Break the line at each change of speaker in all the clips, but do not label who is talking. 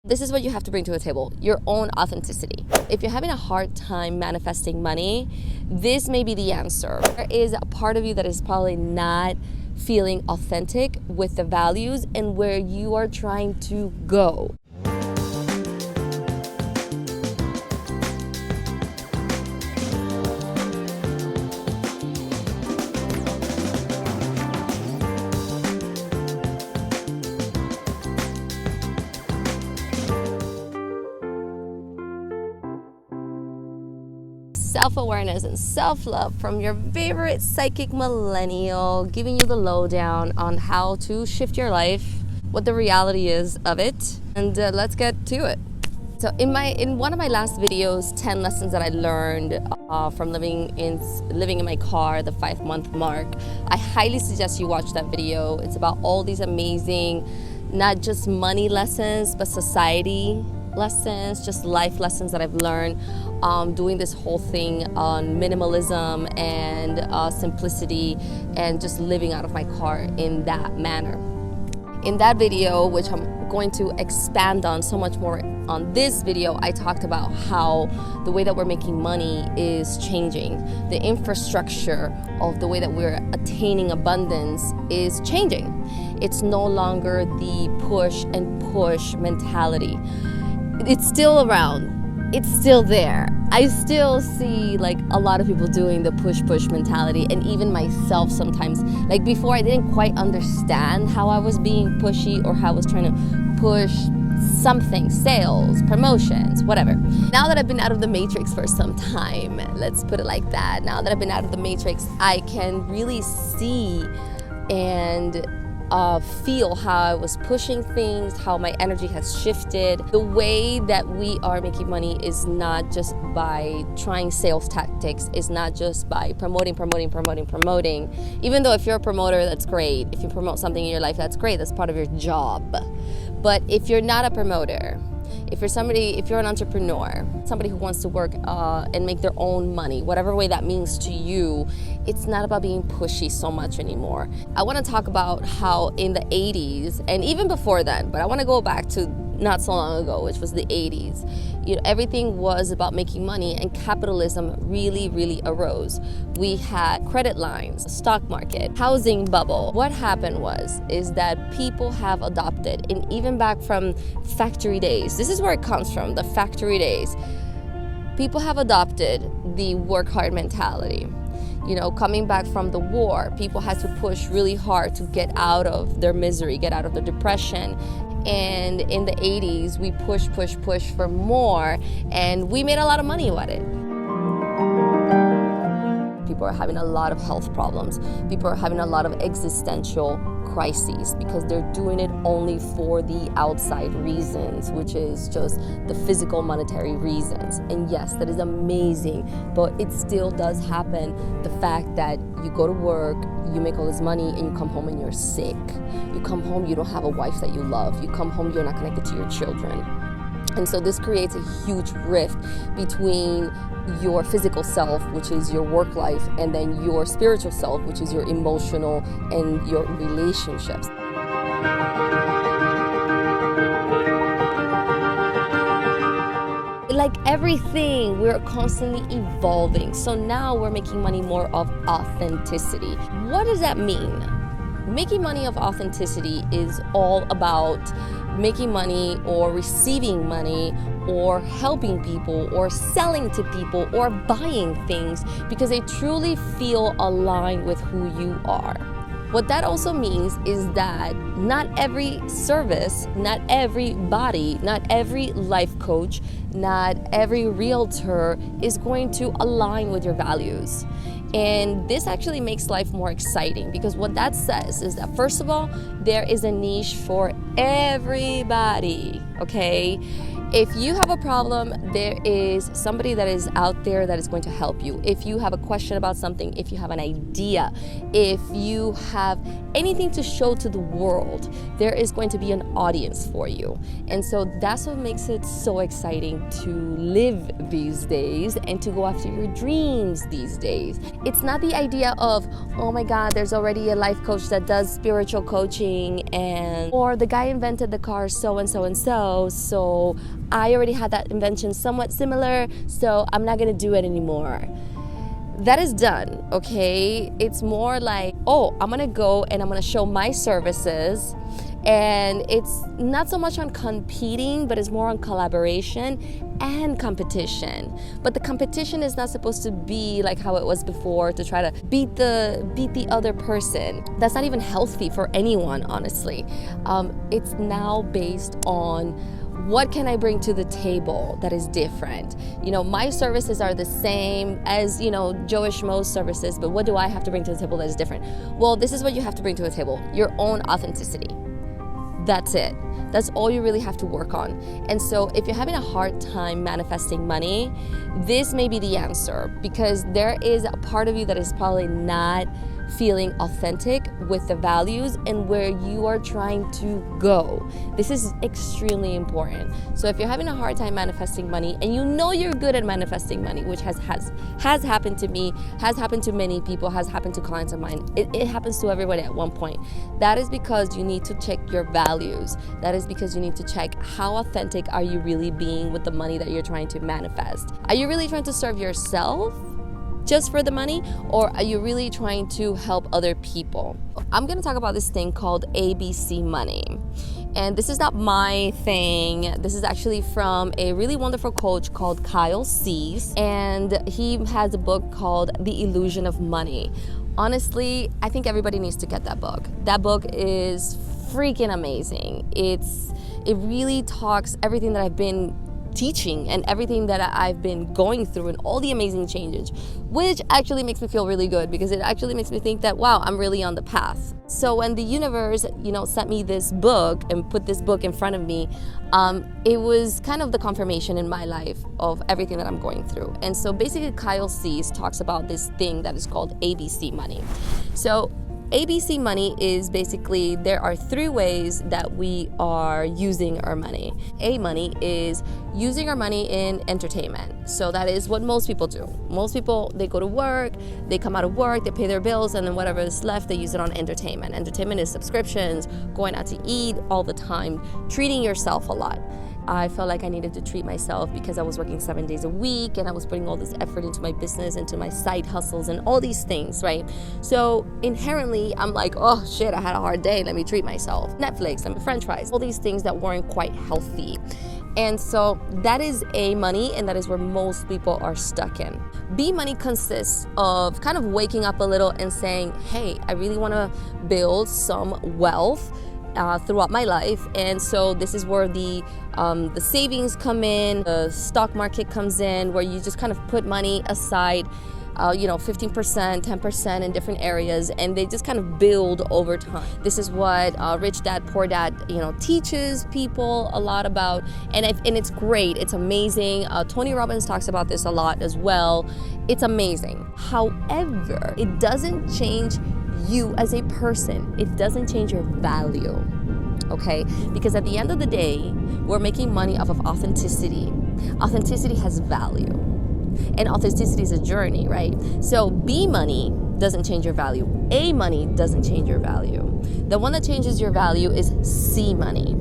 This is what you have to bring to the table, your own authenticity. If you're having a hard time manifesting money, this may be the answer. There is a part of you that is probably not feeling authentic with the values and where you are trying to go. Self-awareness and self-love from your favorite psychic millennial, giving you the lowdown on how to shift your life, what the reality is of it, and let's get to it. So in one of my last videos, 10 lessons that I learned from living in my car, the 5-month mark, I highly suggest you watch that video. It's about all these amazing, not just money lessons, but society lessons, just life lessons that I've learned doing this whole thing on minimalism and simplicity and just living out of my car in that manner. In that video, which I'm going to expand on so much more on this video, I talked about how the way that we're making money is changing. The infrastructure of the way that we're attaining abundance is changing. It's no longer the push and push mentality. It's still around. It's still there. I still see like a lot of people doing the push mentality, and even myself sometimes. Like before, I didn't quite understand how I was being pushy or how I was trying to push something, sales, promotions, whatever. Now that I've been out of the matrix for some time, let's put it like that. Now that I've been out of the matrix, I can really see and feel how I was pushing things, how my energy has shifted. The way that we are making money is not just by trying sales tactics, it's not just by promoting. Even though if you're a promoter, that's great. If you promote something in your life, that's great. That's part of your job. But if you're not a promoter, if you're an entrepreneur, somebody who wants to work and make their own money, whatever way that means to you, it's not about being pushy so much anymore. I want to talk about how in the 80s, and even before then, but I want to go back to not so long ago, which was the 80s. You know, everything was about making money, and capitalism really arose. We had credit lines, stock market, housing bubble. What happened is that people have adopted, and even back from factory days, this is where it comes from, the factory days. People have adopted the work hard mentality. You know, coming back from the war, people had to push really hard to get out of their misery, get out of their depression. And in the 80s, we pushed for more, and we made a lot of money at it. People are having a lot of health problems. People are having a lot of existential crises because they're doing it only for the outside reasons, which is just the physical monetary reasons. And yes, that is amazing, but it still does happen. The fact that you go to work, you make all this money, and you come home and you're sick. You come home, you don't have a wife that you love. You come home, you're not connected to your children. And so this creates a huge rift between your physical self, which is your work life, and then your spiritual self, which is your emotional and your relationships. Like everything, we're constantly evolving. So now we're making money more of authenticity. What does that mean? Making money of authenticity is all about making money or receiving money or helping people or selling to people or buying things because they truly feel aligned with who you are. What that also means is that not every service, not everybody, not every life coach, not every realtor is going to align with your values. And this actually makes life more exciting because what that says is that, first of all, there is a niche for everybody, okay? If you have a problem, there is somebody that is out there that is going to help you. If you have a question about something, if you have an idea, if you have anything to show to the world, there is going to be an audience for you. And so that's what makes it so exciting to live these days and to go after your dreams these days. It's not the idea of, oh my God, there's already a life coach that does spiritual coaching, or the guy invented the car so and so and so, ago, so I already had that invention somewhat similar, so I'm not gonna do it anymore. That is done, okay? It's more like, oh, I'm gonna go and I'm gonna show my services. And it's not so much on competing, but it's more on collaboration and competition. But the competition is not supposed to be like how it was before, to try to beat the other person. That's not even healthy for anyone, honestly. It's now based on, what can I bring to the table that is different? You know, my services are the same as, you know, Joe Schmo's services, but what do I have to bring to the table that is different? Well, this is what you have to bring to the table: your own authenticity. That's it. That's all you really have to work on. And so if you're having a hard time manifesting money, this may be the answer, because there is a part of you that is probably not feeling authentic with the values and where you are trying to go. This is extremely important. So if you're having a hard time manifesting money, and you know you're good at manifesting money, which has happened to me, has happened to many people, has happened to clients of mine, it happens to everybody at one point. That is because you need to check your values. That is because you need to check, how authentic are you really being with the money that you're trying to manifest? Are you really trying to serve yourself just for the money, or are you really trying to help other people? I'm gonna talk about this thing called ABC money. And this is not my thing. This is actually from a really wonderful coach called Kyle Cease, and he has a book called The Illusion of Money. Honestly, I think everybody needs to get that book. That book is freaking amazing. It really talks everything that I've been teaching and everything that I've been going through and all the amazing changes, which actually makes me feel really good, because it actually makes me think that, wow, I'm really on the path. So when the universe, sent me this book and put this book in front of me, it was kind of the confirmation in my life of everything that I'm going through. And so basically Kyle Cease talks about this thing that is called ABC money. So ABC money is basically, there are three ways that we are using our money. A money is using our money in entertainment. So that is what most people do. Most people, they go to work, they come out of work, they pay their bills, and then whatever is left, they use it on entertainment. Entertainment is subscriptions, going out to eat all the time, treating yourself a lot. I felt like I needed to treat myself because I was working 7 days a week, and I was putting all this effort into my business, into my side hustles and all these things, right? So inherently, I'm like, oh shit, I had a hard day, let me treat myself. Netflix and French fries, all these things that weren't quite healthy. And so that is A money, and that is where most people are stuck in. B money consists of kind of waking up a little and saying, hey, I really want to build some wealth throughout my life. And so this is where the savings come in, the stock market comes in, where you just kind of put money aside, 15%, 10% in different areas, and they just kind of build over time. This is what Rich Dad, Poor Dad, teaches people a lot about, and it's great. It's amazing. Tony Robbins talks about this a lot as well. It's amazing. However, it doesn't change you as a person. It doesn't change your value, okay? Because at the end of the day, we're making money off of authenticity. Authenticity has value, and authenticity is a journey, right? So B money doesn't change your value. A money doesn't change your value. The one that changes your value is C money.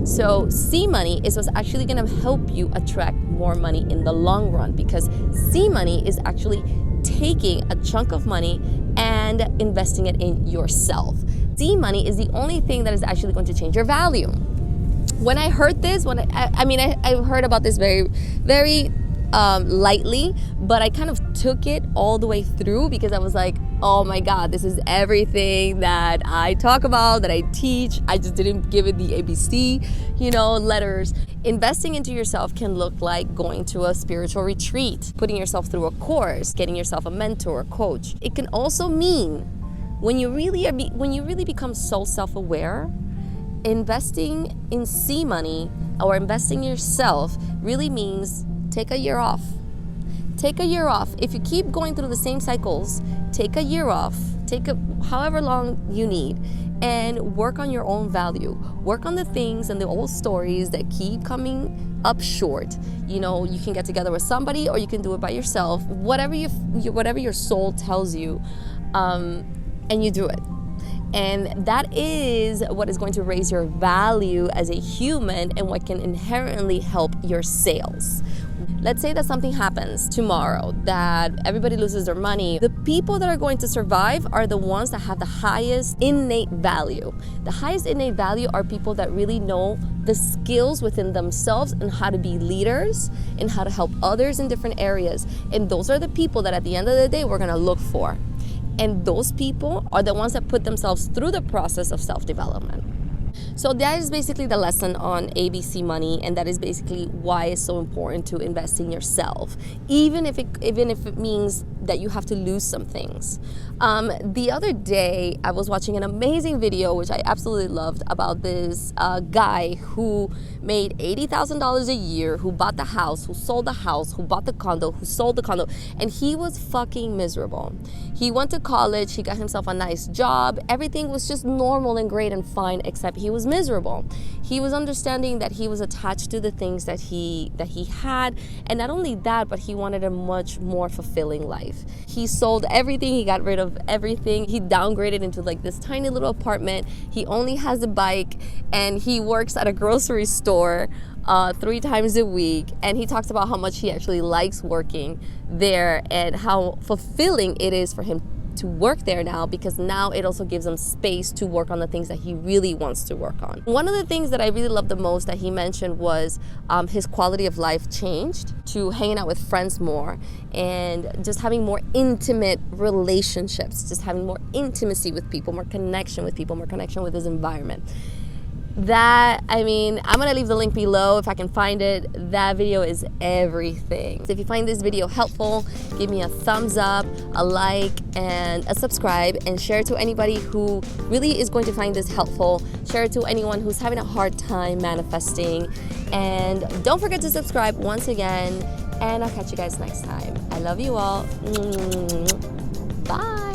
So C money is what's actually going to help you attract more money in the long run, because C money is actually taking a chunk of money and investing it in yourself. D money is the only thing that is actually going to change your value. When I heard this, I heard about this very, very lightly, but I kind of took it all the way through, because I was like, oh my God, this is everything that I talk about, that I teach. I just didn't give it the ABC, letters. Investing into yourself can look like going to a spiritual retreat, putting yourself through a course, getting yourself a mentor, a coach. It can also mean, when you really become so self-aware, investing in C money or investing in yourself really means take a year off. Take a year off. If you keep going through the same cycles, take a year off. However long you need, and work on your own value. Work on the things and the old stories that keep coming up short. You can get together with somebody, or you can do it by yourself. Whatever your soul tells you, and you do it. And that is what is going to raise your value as a human and what can inherently help your sales. Let's say that something happens tomorrow, that everybody loses their money. The people that are going to survive are the ones that have the highest innate value. The highest innate value are people that really know the skills within themselves and how to be leaders and how to help others in different areas. And those are the people that at the end of the day we're going to look for. And those people are the ones that put themselves through the process of self-development. So that is basically the lesson on ABC money, and that is basically why it's so important to invest in yourself, even if it means that you have to lose some things. The other day, I was watching an amazing video, which I absolutely loved, about this guy who made $80,000 a year, who bought the house, who sold the house, who bought the condo, who sold the condo, and he was fucking miserable. He went to college, he got himself a nice job, everything was just normal and great and fine, except he was miserable. He was understanding that he was attached to the things that he had, and not only that, but he wanted a much more fulfilling life. He sold everything, he got rid of everything, he downgraded into like this tiny little apartment. He only has a bike, and he works at a grocery store 3 times a week, and he talks about how much he actually likes working there and how fulfilling it is for him to work there now, because now it also gives him space to work on the things that he really wants to work on. One of the things that I really loved the most that he mentioned was his quality of life changed to hanging out with friends more and just having more intimate relationships, just having more intimacy with people, more connection with people, more connection with his environment. That, I mean, I'm gonna leave the link below if I can find it. That video is everything. If you find this video helpful, give me a thumbs up, a like, and a subscribe, and share it to anybody who really is going to find this helpful. Share it to anyone who's having a hard time manifesting. And don't forget to subscribe once again, and I'll catch you guys next time. I love you all. Bye.